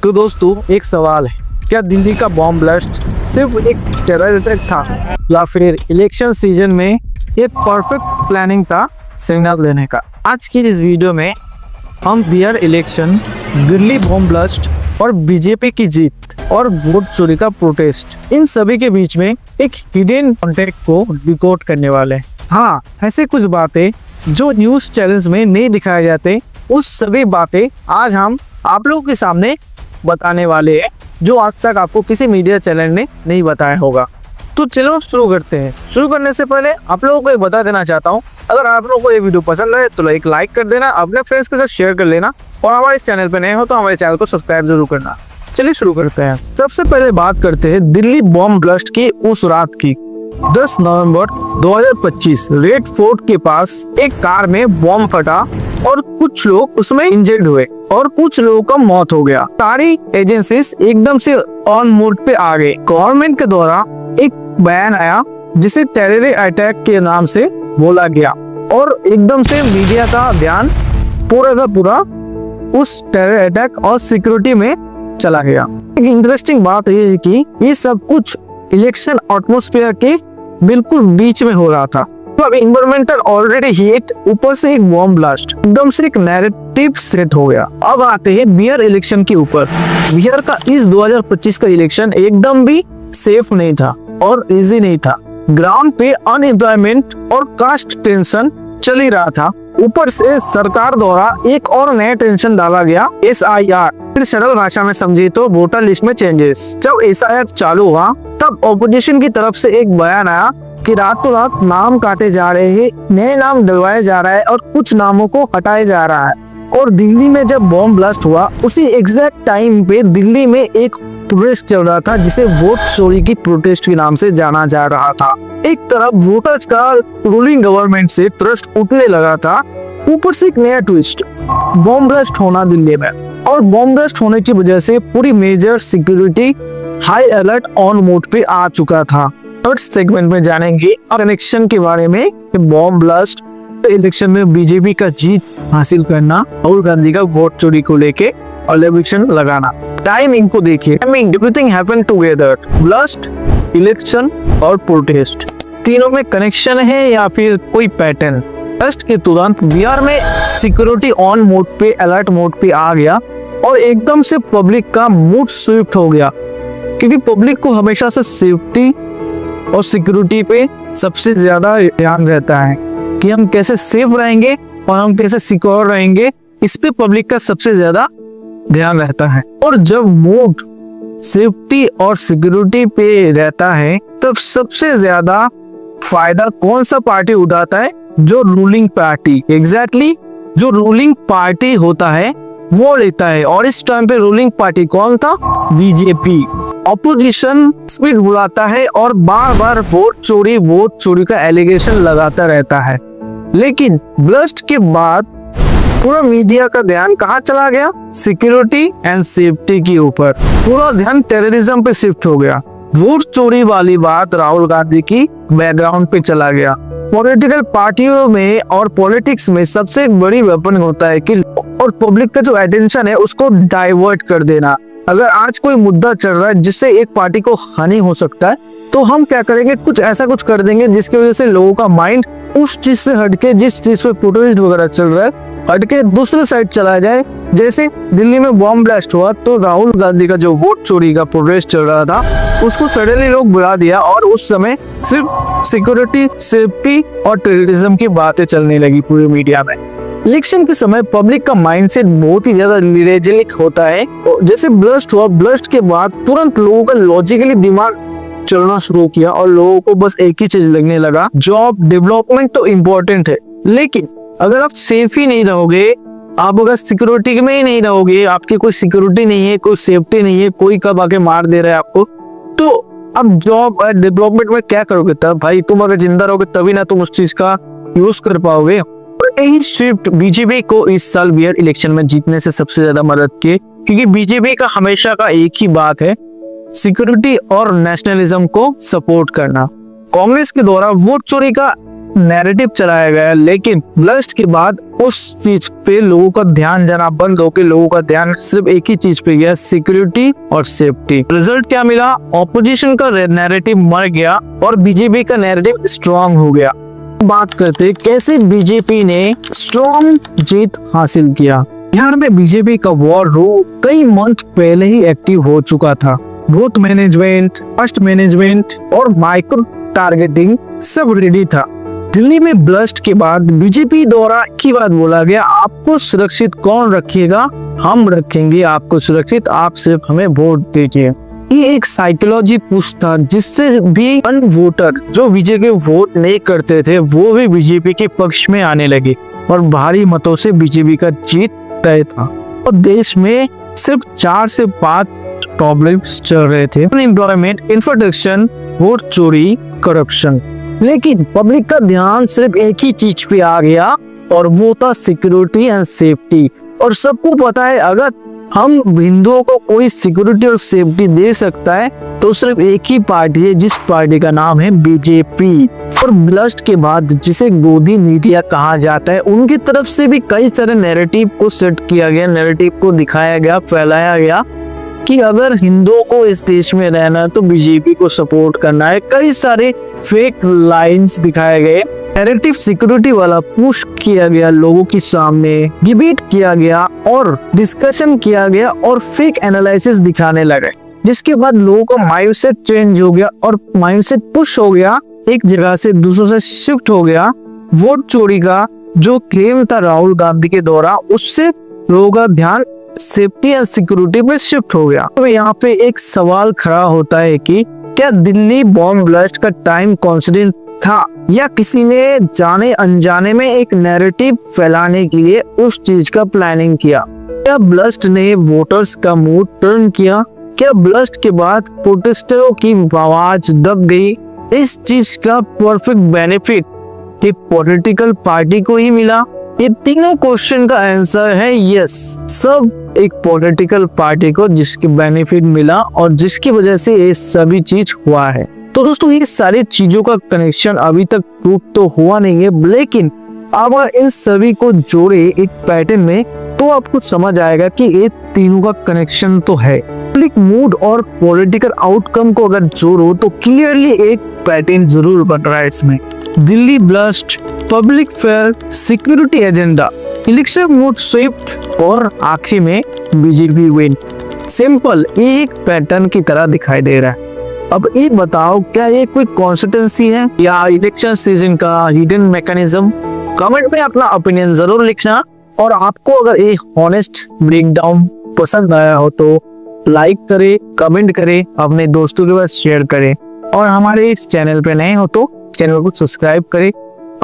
तो दोस्तों एक सवाल है, क्या दिल्ली का बॉम्ब ब्लास्ट सिर्फ एक टेरर अटैक था या फिर इलेक्शन सीजन में एक परफेक्ट प्लानिंग था सिग्नल देने का। आज की इस वीडियो में हम Bihar election, Delhi bomb blast और बीजेपी की जीत और वोट चोरी का प्रोटेस्ट, इन सभी के बीच में एक हिडन कॉन्टेक्ट को डिकोड करने वाले हैं। हाँ, ऐसे कुछ बातें जो न्यूज़ चैनल्स में नहीं दिखाए जाते, उस सभी बातें आज हम आप लोगों के सामने बताने वाले हैं, जो आज तक आपको किसी मीडिया चैनल ने नहीं बताया होगा। तो चलो शुरू करते हैं। शुरू करने से पहले आप लोगों को ये बता देना चाहता हूँ, अगर आप लोगों को ये वीडियो पसंद है तो एक लाइक कर देना, अपने फ्रेंड्स के साथ शेयर कर लेना और हमारे इस चैनल पे नए हो तो हमारे चैनल को सब्सक्राइब जरूर करना। चलिए शुरू करते हैं। सबसे पहले बात करते हैं दिल्ली बॉम्ब ब्लास्ट की उस रात की। 10 नवंबर 2025 रेड फोर्ट के पास एक कार में बॉम्ब फटा और कुछ लोग उसमें इंजर्ड हुए और कुछ लोगों का मौत हो गया। सारी एजेंसीज एकदम से ऑन मोड पे आ गए। गवर्नमेंट के द्वारा एक बयान आया जिसे टेरर अटैक के नाम से बोला गया और एकदम से मीडिया का ध्यान पूरा का पूरा उस टेरर अटैक और सिक्योरिटी में चला गया। एक इंटरेस्टिंग बात यह है कि ये सब कुछ इलेक्शन एटमॉस्फेयर के बिल्कुल बीच में हो रहा था। तो अब इन्वायरमेंटल ऑलरेडी हीट, ऊपर से एक बॉम्ब ब्लास्ट, एकदम से एक नैरेटिव सेट हो गया। अब आते हैं बिहार इलेक्शन के ऊपर। बिहार का इस 2025 का इलेक्शन एकदम भी सेफ नहीं था और इजी नहीं था। ग्राउंड पे अनएम्प्लॉयमेंट और कास्ट टेंशन चल ही रहा था। ऊपर से सरकार द्वारा एक और नया टेंशन डाला गया, SIR, फिर सरल भाषा में समझिए तो वोटर लिस्ट में चेंजेस। जब SIR चालू हुआ तब ऑपोजिशन की तरफ से एक बयान आया कि रातों रात नाम काटे जा रहे हैं, नए नाम डलवाए जा रहा है और कुछ नामों को हटाया जा रहा है। और दिल्ली में जब बॉम्ब ब्लास्ट हुआ उसी एग्जैक्ट टाइम पे दिल्ली में एक प्रोटेस्ट चल रहा था जिसे वोट चोरी की प्रोटेस्ट के नाम से जाना जा रहा था। एक तरफ वोटर्स का रूलिंग गवर्नमेंट से ट्रस्ट उठने लगा था, ऊपर से एक नया ट्विस्ट, बॉम्ब ब्लास्ट होना दिल्ली में। और बॉम्ब ब्लास्ट होने की वजह से पूरी major security high alert on mode पे आ चुका था। थर्ड सेगमेंट में जानेंगे कनेक्शन के बारे में, बॉम्ब ब्लास्ट इलेक्शन में बीजेपी का जीत हासिल करना, राहुल गांधी का वोट चोरी को लेके और इलेक्शन लगाना। टाइमिंग को देखिए, everything happened together, blast, election और प्रोटेस्ट, तीनों में कनेक्शन है या फिर कोई पैटर्न। ब्लास्ट के तुरंत बिहार में सिक्योरिटी ऑन मोड पे, अलर्ट मोड पे आ गया और एकदम से पब्लिक का मूड स्विफ्ट हो गया, क्योंकि पब्लिक को हमेशा से सेफ्टी और सिक्योरिटी पे सबसे ज्यादा ध्यान रहता है कि हम कैसे सेफ रहेंगे और हम कैसे सिक्योर रहेंगे, इस पे पब्लिक का सबसे ज्यादा ध्यान रहता है। और जब मूड सेफ्टी और सिक्योरिटी पे रहता है तब सबसे ज्यादा फायदा कौन सा पार्टी उठाता है? जो रूलिंग पार्टी, एग्जैक्टली जो रूलिंग पार्टी होता है वो लेता है। और इस टाइम पे रूलिंग पार्टी कौन था? बीजेपी। ऑपोजिशन स्पीड बुलाता है और बार बार वोट चोरी का एलिगेशन लगाता रहता है। लेकिन ब्लास्ट के बाद पूरा मीडिया का ध्यान कहाँ चला गया? सिक्योरिटी एंड सेफ्टी के ऊपर। पूरा ध्यान टेररिज्म पे शिफ्ट हो गया। वोट चोरी वाली बात राहुल गांधी की बैकग्राउंड पे चला गया। पॉलिटिकल पार्टियों में और पॉलिटिक्स में सबसे बड़ी वेपन होता है कि और पब्लिक का जो अटेंशन है उसको डाइवर्ट कर देना। अगर आज कोई मुद्दा चल रहा है जिससे एक पार्टी को हानि हो सकता है तो हम क्या करेंगे, कुछ ऐसा कुछ कर देंगे जिसकी वजह से लोगों का माइंड उस चीज से हटके, जिस चीज पे प्रोटेस्ट वगैरह चल रहा है, हटके दूसरे साइड चला जाए। जैसे दिल्ली में बॉम्ब ब्लास्ट हुआ तो राहुल गांधी का जो वोट चोरी का प्रोटेस्ट चल रहा था उसको सडनली लोग बुला दिया और उस समय सिर्फ सिक्योरिटी, सेफ्टी और टेररिज्म की बातें चलने लगी पूरी मीडिया में। इलेक्शन के समय पब्लिक का माइंडसेट बहुत ही ज्यादा लिरेजिक होता है। जैसे ब्लास्ट हुआ, ब्लास्ट के बाद तुरंत लोगों का लॉजिकली दिमाग चलना शुरू किया और लोगों को बस एक ही चीज लगने लगा, जॉब डेवलपमेंट तो इम्पोर्टेंट है, लेकिन अगर आप सेफ ही नहीं रहोगे, आप अगर सिक्योरिटी में ही नहीं रहोगे, आपकी कोई सिक्योरिटी नहीं है, कोई सेफ्टी नहीं है, कोई कब आके मार दे रहा है आपको, तो अब जॉब और डेवलपमेंट में क्या करोगे? तब भाई तुम अगर जिंदा रहोगे तभी ना तुम उस चीज का यूज कर पाओगे। यही शिफ्ट बीजेपी को इस साल बिहार इलेक्शन में जीतने से सबसे ज्यादा मदद की, क्योंकि बीजेपी का हमेशा का एक ही बात है, सिक्योरिटी और नेशनलिज्म को सपोर्ट करना। कांग्रेस के द्वारा वोट चोरी का नैरेटिव चलाया गया, लेकिन ब्लस्ट के बाद उस चीज पे लोगों का ध्यान जाना बंद होकर लोगों का ध्यान सिर्फ एक ही चीज पे गया, सिक्योरिटी और सेफ्टी। रिजल्ट क्या मिला? ऑपोजिशन का नैरेटिव मर गया और बीजेपी का नैरेटिव स्ट्रांग हो गया। बात करते कैसे बीजेपी ने स्ट्रांग जीत हासिल किया। बिहार में बीजेपी का वॉर रूम कई मंथ पहले ही एक्टिव हो चुका था। बूथ मैनेजमेंट, फर्स्ट मैनेजमेंट और माइक्रो टारगेटिंग सब रेडी था। दिल्ली में ब्लस्ट के बाद बीजेपी द्वारा एक ही बात बोला गया, आपको सुरक्षित कौन रखेगा? हम रखेंगे आपको सुरक्षित, आप सिर्फ हमें वोट दीजिए। ये एक साइकोलॉजी पुश था जिससे भी अन वोटर जो बीजेपी वोट नहीं करते थे वो भी बीजेपी के पक्ष में आने लगे और भारी मतों से बीजेपी का जीत तय था। और देश में सिर्फ 4 से 5 प्रॉब्लम्स चल रहे थे, अनएम्प्लॉयमेंट, इंफ्रास्ट्रक्चर, वोट चोरी, करप्शन। लेकिन पब्लिक का ध्यान सिर्फ एक ही चीज पे आ गया और वो था सिक्योरिटी एंड सेफ्टी। और सबको पता है अगर हम हिंदुओं को कोई सिक्योरिटी और सेफ्टी दे सकता है तो सिर्फ एक ही पार्टी है, जिस पार्टी का नाम है बीजेपी। और ब्लस्ट के बाद जिसे गोदी मीडिया कहा जाता है, उनकी तरफ से भी कई सारे नैरेटिव को सेट किया गया, नैरेटिव को दिखाया गया, फैलाया गया कि अगर हिंदुओं को इस देश में रहना है तो बीजेपी को सपोर्ट करना है। कई सारे फेक लाइंस दिखाए गए, नैरेटिव सिक्योरिटी वाला पुश किया गया, लोगों के सामने डिबेट किया गया और डिस्कशन किया गया और फेक एनालिसिस दिखाने लगे, जिसके बाद लोगों का माइंडसेट चेंज हो गया और माइंडसेट पुश हो गया, एक जगह से दूसरों से शिफ्ट हो गया। वोट चोरी का जो क्लेम था राहुल गांधी के द्वारा, उससे लोगों का ध्यान सेफ्टी एंड सिक्योरिटी पे शिफ्ट हो गया। तो यहाँ पे एक सवाल खड़ा होता है कि क्या दिल्ली बॉम्ब ब्लास्ट का टाइम कॉन्सिडेंट था या किसी ने जाने अनजाने में एक नैरेटिव फैलाने के लिए उस चीज का प्लानिंग किया? क्या ब्लस्ट ने वोटर्स का मूड टर्न किया? क्या ब्लस्ट के बाद प्रोटेस्टरों की आवाज दब गई? इस चीज का परफेक्ट बेनिफिट एक पॉलिटिकल पार्टी को ही मिला? ये तीनों क्वेश्चन का आंसर है यस, सब एक पॉलिटिकल पार्टी को जिसके बेनिफिट मिला और जिसकी वजह से ये सभी चीज हुआ है। तो दोस्तों ये सारी चीजों का कनेक्शन अभी तक प्रूव तो हुआ नहीं है, लेकिन अगर इन सभी को जोड़े एक पैटर्न में तो आपको समझ आएगा कि ये तीनों का कनेक्शन तो है। पब्लिक मूड और पॉलिटिकल आउटकम को अगर जोड़ो तो क्लियरली एक पैटर्न जरूर बन रहा है इसमें। Delhi blast, public fair, security agenda, election mood Swift और आखिर में बीजेपी विन। सिंपल एक पैटर्न की तरह दिखाई दे रहा है। अब ये बताओ क्या ये कोई कॉन्सिस्टेंसी है या इलेक्शन सीजन का हिडन मैकेनिज्म? कमेंट में अपना ओपिनियन जरूर लिखना और आपको अगर ये हॉनेस्ट ब्रेकडाउन पसंद आया हो तो लाइक करें, कमेंट करें, अपने दोस्तों के पास शेयर करें और हमारे इस चैनल पे नए हो तो चैनल को सब्सक्राइब करें।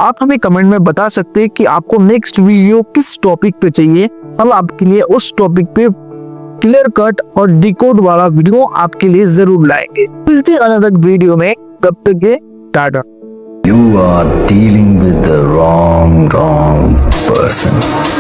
आप हमें कमेंट में बता सकते हैं कि आपको नेक्स्ट वीडियो किस टॉपिक पे चाहिए, हम आपके लिए उस टॉपिक पे क्लियर कट और डिकोड वाला वीडियो आपके लिए जरूर लाएंगे। मिलते हैं अगले वीडियो में, तब तक के Tata. You are dealing with the wrong person.